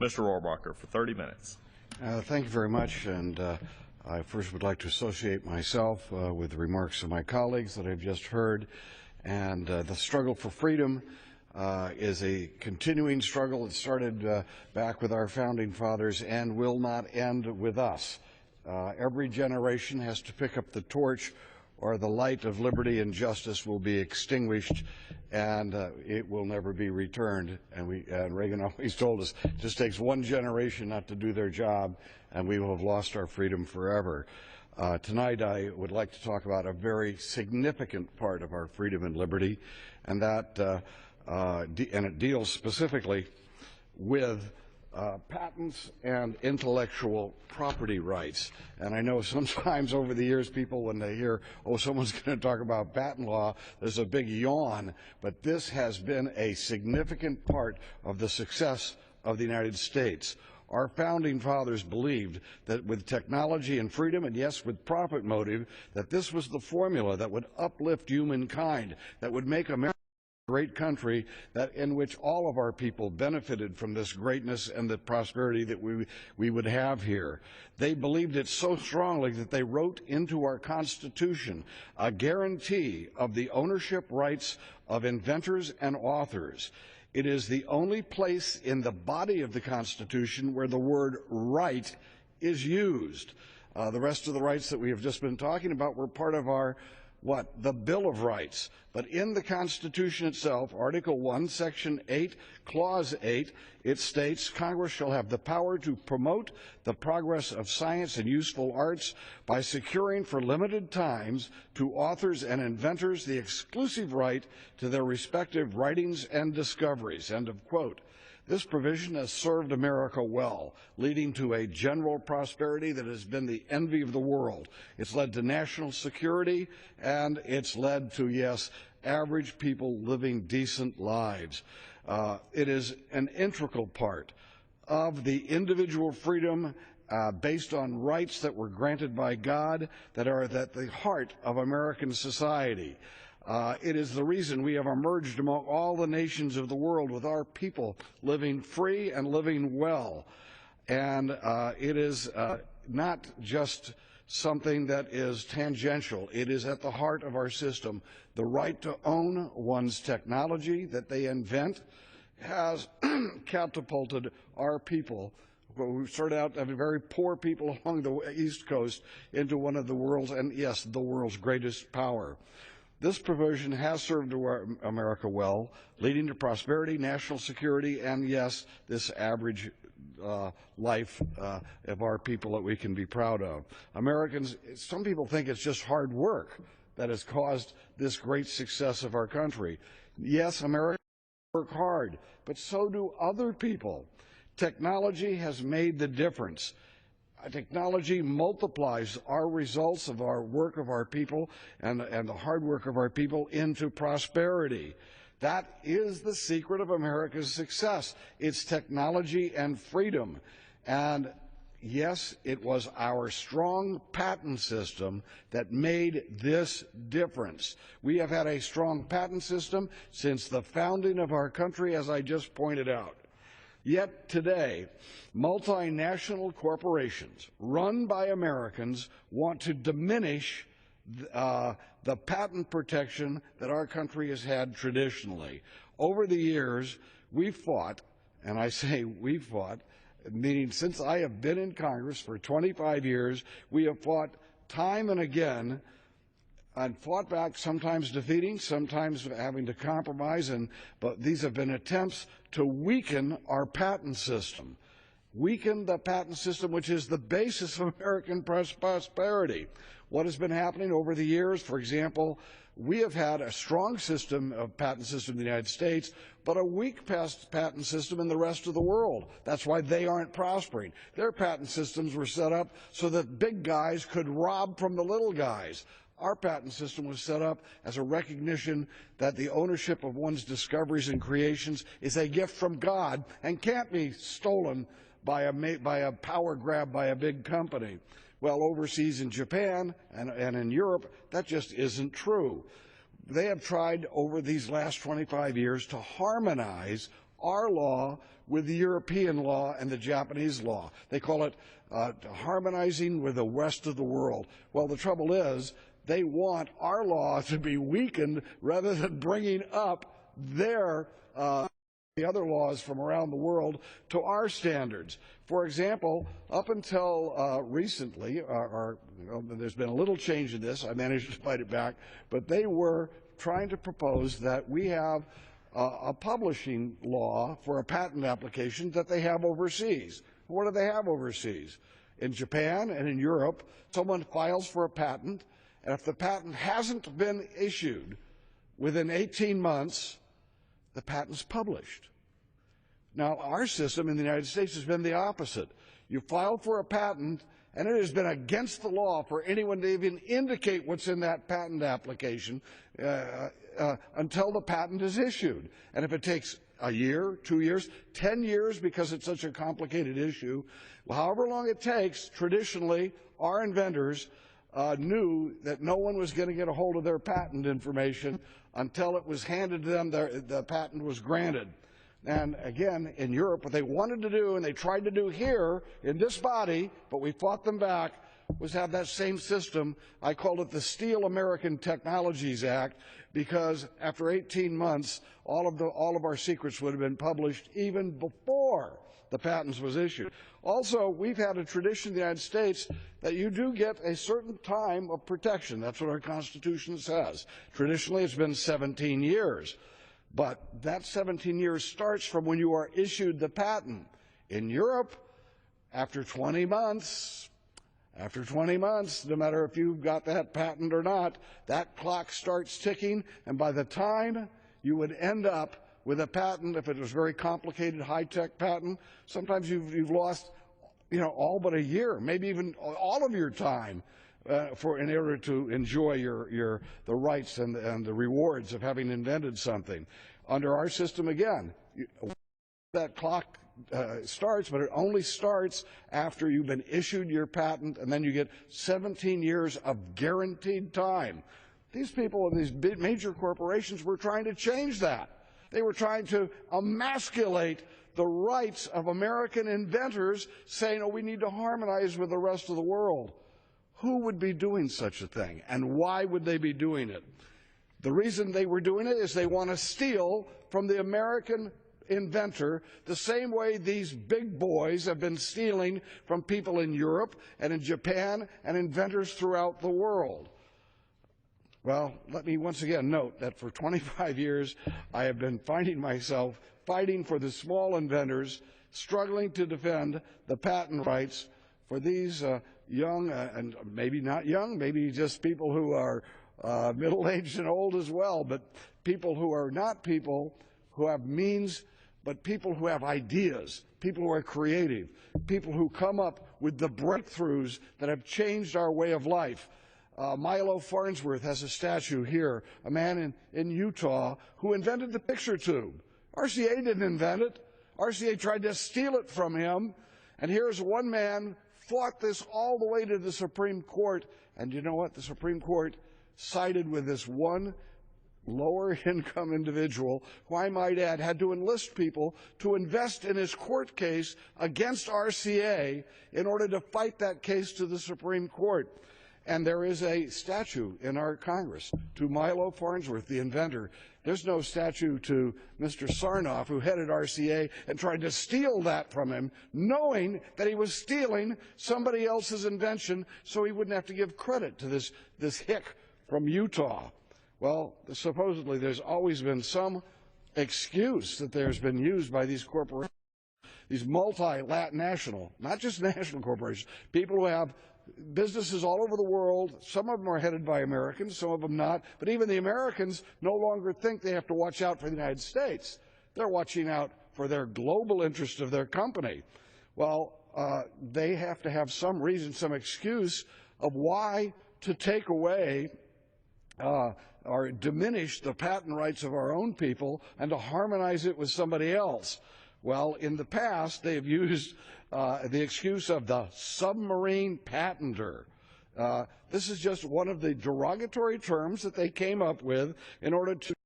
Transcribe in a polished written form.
Mr. Rohrabacher for 30 minutes. Thank you very much, and I first would like to associate myself with the remarks of my colleagues that I've just heard. And the struggle for freedom is a continuing struggle. It started back with our founding fathers and will not end with us. Every generation has to pick up the torch, or the light of liberty and justice will be extinguished, and it will never be returned. And Reagan always told us it just takes one generation not to do their job, and we will have lost our freedom forever. Tonight I would like to talk about a very significant part of our freedom and liberty, and it deals specifically with patents and intellectual property rights. And I know sometimes over the years people, when they hear, oh, someone's going to talk about patent law, there's a big yawn. But this has been a significant part of the success of the United States. Our founding fathers believed that with technology and freedom, and yes, with profit motive, that this was the formula that would uplift humankind, that would make America a great country, that in which all of our people benefited from this greatness and the prosperity that we would have here. They believed it so strongly that they wrote into our Constitution a guarantee of the ownership rights of inventors and authors. It is the only place in the body of the Constitution where the word right is used. The rest of the rights that we have just been talking about were part of our the Bill of Rights. But in the Constitution itself, Article 1, Section 8, Clause 8, it states, Congress shall have the power to promote the progress of science and useful arts by securing for limited times to authors and inventors the exclusive right to their respective writings and discoveries, end of quote. This provision has served America well, leading to a general prosperity that has been the envy of the world. It's led to national security, and it's led to, yes, average people living decent lives. It is an integral part of the individual freedom based on rights that were granted by God that are at the heart of American society. It is the reason we have emerged among all the nations of the world with our people living free and living well. And it is not just something that is tangential. It is at the heart of our system. The right to own one's technology that they invent has catapulted our people, who started out as very poor people along the East Coast, into one of the world's, and yes, the world's greatest power. This provision has served America well, leading to prosperity, national security, and yes, this average life of our people that we can be proud of. Americans, some people think it's just hard work that has caused this great success of our country. Yes, Americans work hard, but so do other people. Technology has made the difference. Technology multiplies our results of our work of our people and the hard work of our people into prosperity. That is the secret of America's success. It's technology and freedom. And yes, it was our strong patent system that made this difference. We have had a strong patent system since the founding of our country, as I just pointed out. Yet today, multinational corporations run by Americans want to diminish the patent protection that our country has had traditionally. Over the years, we've fought, and I say we've fought, meaning since I have been in Congress for 25 years, we have fought time and again and fought back, sometimes defeating, sometimes having to compromise, but these have been attempts to weaken our patent system. Weaken the patent system, which is the basis of American prosperity. What has been happening over the years? For example, we have had a strong patent system in the United States, but a weak patent system in the rest of the world. That's why they aren't prospering. Their patent systems were set up so that big guys could rob from the little guys. Our patent system was set up as a recognition that the ownership of one's discoveries and creations is a gift from God and can't be stolen by a power grab by a big company. Well, overseas in Japan and in Europe, that just isn't true. They have tried over these last 25 years to harmonize our law with the European law and the Japanese law. They call it harmonizing with the rest of the world. Well, the trouble is, they want our law to be weakened rather than bringing up their the other laws from around the world to our standards. For example, up until recently, there's been a little change in this. I managed to fight it back, but they were trying to propose that we have a publishing law for a patent application that they have overseas. What do they have overseas? In Japan and in Europe, someone files for a patent, and if the patent hasn't been issued within 18 months, the patent's published. Now, our system in the United States has been the opposite. You file for a patent, and it has been against the law for anyone to even indicate what's in that patent application until the patent is issued. And if it takes a year, 2 years, 10 years because it's such a complicated issue, however long it takes, traditionally, our inventors knew that no one was going to get a hold of their patent information until it was handed to them, the patent was granted. And again, in Europe, what they wanted to do, and they tried to do here in this body, but we fought them back, was have that same system. I called it the Steal American Technologies Act, because after 18 months, all of our secrets would have been published even before the patents was issued. Also, we've had a tradition in the United States that you do get a certain time of protection. That's what our Constitution says. Traditionally, it's been 17 years. But that 17 years starts from when you are issued the patent. In Europe, after 20 months, no matter if you've got that patent or not, that clock starts ticking, and by the time you would end up with a patent, if it was a very complicated, high-tech patent, sometimes you've lost, all but a year, maybe even all of your time in order to enjoy the rights and the rewards of having invented something. Under our system, again, that clock starts, but it only starts after you've been issued your patent, and then you get 17 years of guaranteed time. These people in these big major corporations were trying to change that. They were trying to emasculate the rights of American inventors, saying, oh, we need to harmonize with the rest of the world. Who would be doing such a thing, and why would they be doing it? The reason they were doing it is they want to steal from the American inventor the same way these big boys have been stealing from people in Europe and in Japan and inventors throughout the world. Well, let me once again note that for 25 years I have been finding myself fighting for the small inventors, struggling to defend the patent rights for these young, and maybe not young, maybe just people who are middle-aged and old as well, but people who are not people who have means, but people who have ideas, people who are creative, people who come up with the breakthroughs that have changed our way of life. Milo Farnsworth has a statue here, a man in Utah who invented the picture tube. RCA didn't invent it. RCA tried to steal it from him, and here's one man fought this all the way to the Supreme Court, and you know what? The Supreme Court sided with this one lower-income individual who, I might add, had to enlist people to invest in his court case against RCA in order to fight that case to the Supreme Court. And there is a statue in our Congress to Milo Farnsworth, the inventor. There's no statue to Mr. Sarnoff, who headed RCA and tried to steal that from him, knowing that he was stealing somebody else's invention so he wouldn't have to give credit to this hick from Utah. Well, supposedly there's always been some excuse that there's been used by these corporations, these multinational, not just national corporations, people who have businesses all over the world. Some of them are headed by Americans, some of them not. But even the Americans no longer think they have to watch out for the United States. They're watching out for their global interest of their company. Well, they have to have some reason, some excuse of why to take away or diminish the patent rights of our own people and to harmonize it with somebody else. Well, in the past, they have used the excuse of the submarine patenter. This is just one of the derogatory terms that they came up with in order to